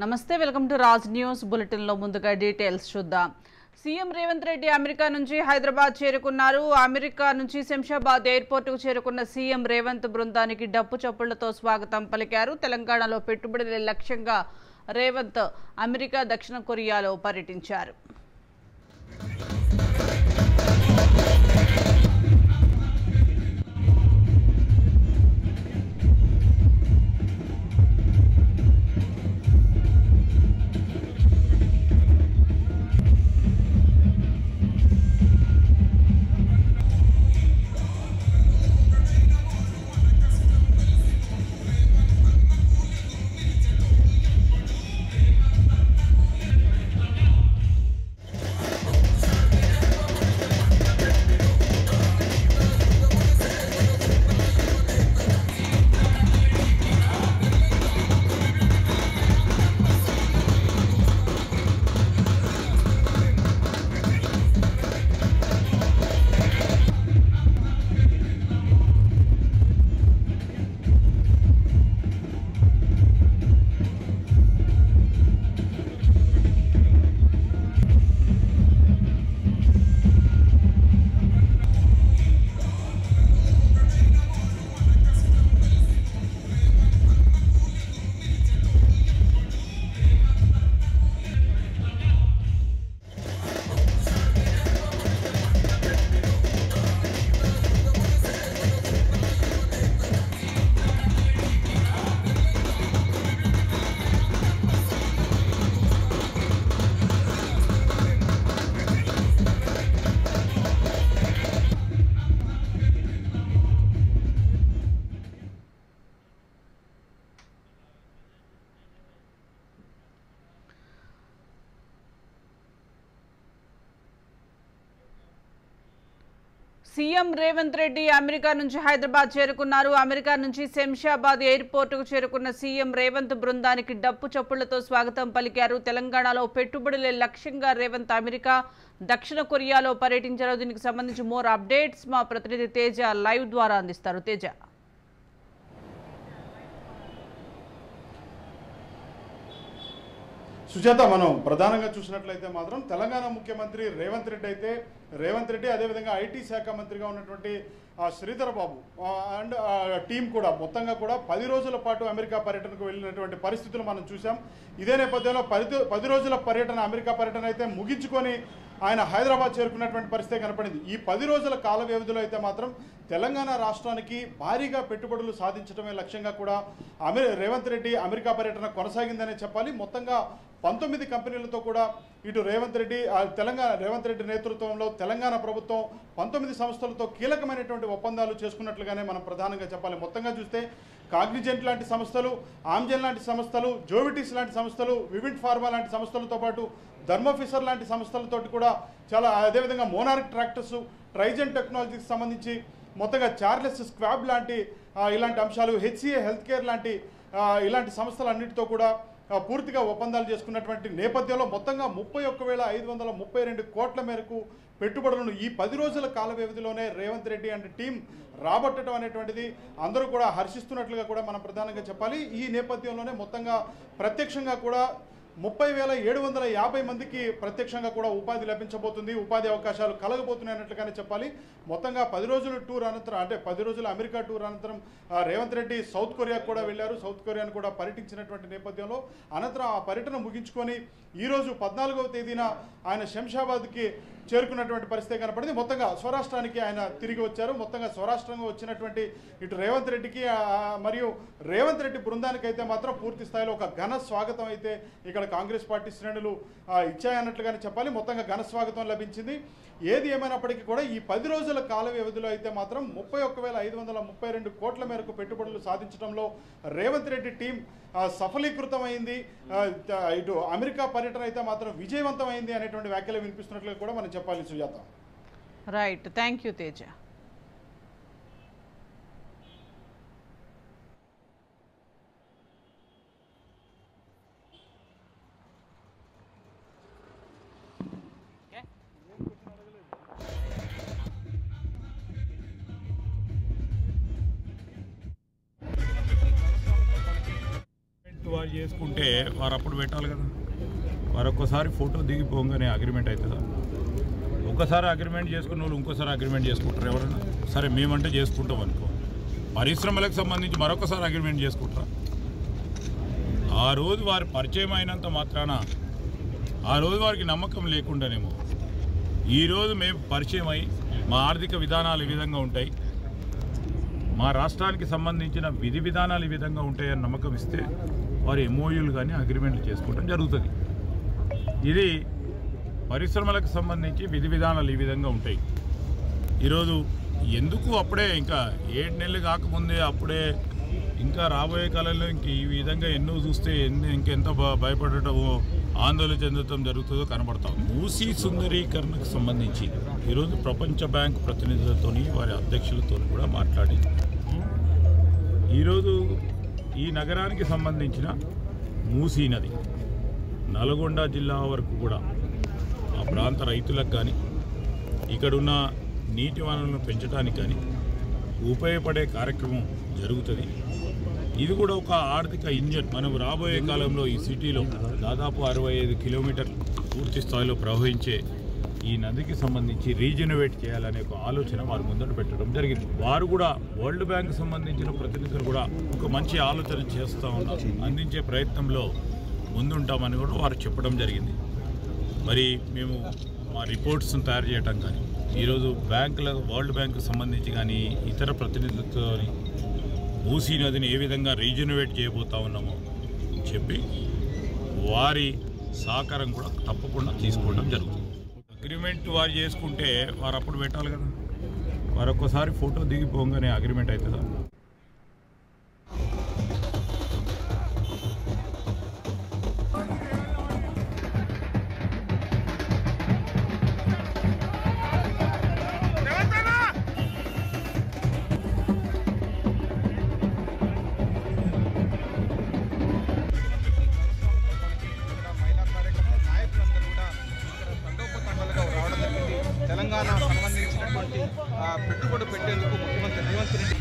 నమస్తే welcome to Raj news bulletin లో ముందుగా డీటెయిల్స్ చూద్దాం. సీఎం రేవంత్ రెడ్డి అమెరికా నుంచి హైదరాబాద్ చేరుకున్నారు. అమెరికా నుంచి శంషాబాద్ ఎయిర్పోర్ట్ కు చేరుకున్న సీఎం రేవంత్ బృందానికి డప్పు చప్పుళ్లతో స్వాగతం పలికారు. తెలంగాణలో పెట్టుబడుల లక్ష్యంగా రేవంత్ అమెరికా, దక్షిణ కొరియాలో పర్యటించారు. సీఎం రేవంత్ రెడ్డి అమెరికా నుంచి హైదరాబాద్ చేరుకున్నారు. అమెరికా నుంచి శంషాబాద్ ఎయిర్పోర్టుకు చేరుకున్న సీఎం రేవంత్ బృందానికి డప్పు చప్పుళ్లతో స్వాగతం పలికారు. తెలంగాణలో పెట్టుబడుల లక్ష్యంగా రేవంత్ అమెరికా, దక్షిణ కొరియాలో పర్యటించారు. దీనికి సంబంధించి మోర్ అప్డేట్స్ మా ప్రతినిధి తేజ లైవ్ ద్వారా అందిస్తారు. తేజ, సుజాత, మనం ప్రధానంగా చూసినట్లయితే మాత్రం తెలంగాణ ముఖ్యమంత్రి రేవంత్ రెడ్డి అదేవిధంగా ఐటీ శాఖ మంత్రిగా ఉన్నటువంటి శ్రీధర్ బాబు అండ్ టీం కూడా మొత్తంగా కూడా 10 రోజుల పాటు అమెరికా పర్యటనకు వెళ్ళినటువంటి పరిస్థితులు మనం చూసాం. ఇదే నేపథ్యంలో 10 రోజుల అమెరికా పర్యటన అయితే ముగించుకొని ఆయన హైదరాబాద్ చేరుకున్నటువంటి పరిస్థితి కనపడింది. ఈ 10 రోజుల కాల వ్యవధిలో అయితే మాత్రం తెలంగాణ రాష్ట్రానికి భారీగా పెట్టుబడులు సాధించడమే లక్ష్యంగా కూడా రేవంత్ రెడ్డి అమెరికా పర్యటన కొనసాగిందనే చెప్పాలి. మొత్తంగా 19 కంపెనీలతో కూడా ఇటు రేవంత్ రెడ్డి నేతృత్వంలో తెలంగాణ ప్రభుత్వం 19 సంస్థలతో కీలకమైనటువంటి ఒప్పందాలు చేసుకున్నట్లుగానే మనం ప్రధానంగా చెప్పాలి. మొత్తంగా చూస్తే కాగ్నిజెంట్ లాంటి సంస్థలు, ఆమ్జెన్ లాంటి సంస్థలు, జోవిటీస్ లాంటి సంస్థలు, వివింట్ ఫార్మా లాంటి సంస్థలతో పాటు ధర్మఫిసర్ లాంటి సంస్థలతో కూడా చాలా, అదేవిధంగా మోనార్క్ ట్రాక్టర్స్, ట్రైజెంట్ టెక్నాలజీకి సంబంధించి మొత్తంగా చార్లెస్ స్క్వాబ్ లాంటి ఇలాంటి అంశాలు, హెచ్సిఏ హెల్త్ కేర్ లాంటి ఇలాంటి సంస్థలన్నిటితో కూడా పూర్తిగా ఒప్పందాలు చేసుకున్నటువంటి నేపథ్యంలో మొత్తంగా 31,532 కోట్ల మేరకు పెట్టుబడులను ఈ 10 రోజుల కాల వ్యవధిలోనే రేవంత్ రెడ్డి అండ్ టీం రాబట్టడం అనేటువంటిది అందరూ కూడా హర్షిస్తున్నట్లుగా కూడా మనం ప్రధానంగా చెప్పాలి. ఈ నేపథ్యంలోనే మొత్తంగా ప్రత్యక్షంగా కూడా 30,750 మందికి ప్రత్యక్షంగా కూడా ఉపాధి లభించబోతుంది, ఉపాధి అవకాశాలు కలగబోతున్నాయన్నట్లుగానే చెప్పాలి. మొత్తంగా 10 రోజుల టూర్ అనంతరం, అంటే 10 రోజుల అమెరికా టూర్ అనంతరం రేవంత్ రెడ్డి సౌత్ కొరియాకు కూడా వెళ్ళారు. సౌత్ కొరియాను కూడా పర్యటించినటువంటి నేపథ్యంలో అనంతరం ఆ పర్యటన ముగించుకొని ఈరోజు 14వ తేదీన ఆయన శంషాబాద్కి చేరుకున్నటువంటి పరిస్థితి కనపడింది. మొత్తంగా స్వరాష్ట్రానికి ఆయన తిరిగి వచ్చారు. మొత్తంగా స్వరాష్ట్రంగా వచ్చినటువంటి ఇటు రేవంత్ రెడ్డికి మరియు రేవంత్ రెడ్డి బృందానికి అయితే మాత్రం పూర్తి స్థాయిలో ఒక ఘన స్వాగతం అయితే ఇక్కడ కాంగ్రెస్ పార్టీ శ్రేణులు ఇచ్చాయన్నట్లుగానే చెప్పాలి. మొత్తంగా ఘన స్వాగతం లభించింది. ఏది ఏమైనప్పటికీ కూడా ఈ 10 రోజుల కాల వ్యవధిలో అయితే మాత్రం 31,532 కోట్ల మేరకు పెట్టుబడులు సాధించడంలో రేవంత్ రెడ్డి టీం సఫలీకృతమైంది. ఇటు అమెరికా పర్యటన అయితే మాత్రం విజయవంతమైంది అనేటువంటి వ్యాఖ్యలు వినిపిస్తున్నట్లుగా కూడా మనం చెప్పాలి. Sujatha, right, thank you Teja. వారు చేసుకుంటే వారు అప్పుడు పెట్టాలి కదా. వారు ఒక్కసారి ఫోటో దిగిపోగానే అగ్రిమెంట్ అవుతుందా? ఒక్కసారి అగ్రిమెంట్ చేసుకున్న వాళ్ళు ఇంకోసారి అగ్రిమెంట్ చేసుకుంటారు ఎవరైనా? సరే మేమంటే చేసుకుంటాం అనుకో, పరిశ్రమలకు సంబంధించి మరొకసారి అగ్రిమెంట్ చేసుకుంటారా? ఆ రోజు వారి పరిచయం అయినంత మాత్రాన ఆ రోజు వారికి నమ్మకం లేకుండానేమో ఈరోజు మేము పరిచయం అయ్యి మా ఆర్థిక విధానాలు ఈ విధంగా ఉంటాయి, మా రాష్ట్రానికి సంబంధించిన విధి విధానాలు ఈ విధంగా ఉంటాయని నమ్మకం ఇస్తే వారు ఎంఓయూలు కానీ అగ్రిమెంట్లు చేసుకోవడం జరుగుతుంది. ఇది పరిశ్రమలకు సంబంధించి విధి విధానాలు ఈ విధంగా ఉంటాయి. ఈరోజు ఎందుకు అప్పుడే ఇంకా 7 నెలలు కాకముందే అప్పుడే ఇంకా రాబోయే కాలంలో ఇంక ఈ విధంగా ఎన్నో చూస్తే ఇంకెంత భయపడటమో ఆందోళన చెందటం జరుగుతుందో కనబడతాం. మూసీ సుందరీకరణకు సంబంధించి ఈరోజు ప్రపంచ బ్యాంక్ ప్రతినిధులతో వారి అధ్యక్షులతో కూడా మాట్లాడి ఈరోజు ఈ నగరానికి సంబంధించిన మూసీ నది నల్గొండ జిల్లా వరకు కూడా ఆ ప్రాంత రైతులకు కానీ ఇక్కడున్న నీటి వనరులను పెంచడానికి కానీ ఉపయోగపడే కార్యక్రమం జరుగుతుంది. ఇది కూడా ఒక ఆర్థిక ఇంజన్. మనం రాబోయే కాలంలో ఈ సిటీలో దాదాపు 65 కిలోమీటర్లు పూర్తి స్థాయిలో ప్రవహించే ఈ నదికి సంబంధించి రీజనరేట్ చేయాలనే ఒక ఆలోచన వారు ముందట పెట్టడం జరిగింది. వారు కూడా వరల్డ్ బ్యాంక్ సంబంధించిన ప్రతినిధులు కూడా ఒక మంచి ఆలోచన చేస్తూ ఉన్నారు, అందించే ప్రయత్నంలో ముందుంటామని కూడా వారు చెప్పడం జరిగింది. మరి మేము మా రిపోర్ట్స్ను తయారు చేయటం కానీ ఈరోజు బ్యాంకుల వరల్డ్ బ్యాంకు సంబంధించి కానీ ఇతర ప్రతినిధులతో మూసీ నదిని ఏ విధంగా రీజనరేట్ చేయబోతా ఉన్నామో చెప్పి వారి సహకారం కూడా తప్పకుండా తీసుకోవడం జరుగుతుంది. అగ్రిమెంట్ వారు చేసుకుంటే వారు అప్పుడు పెట్టాలి కదా. వారు ఒక్కసారి ఫోటో దిగిపోగానే అగ్రిమెంట్ అవుతుందా? తెలంగాణ సంబంధించినటువంటి పెట్టుబడి పెట్టేందుకు ముఖ్యమంత్రి రేవంత్ రెడ్డి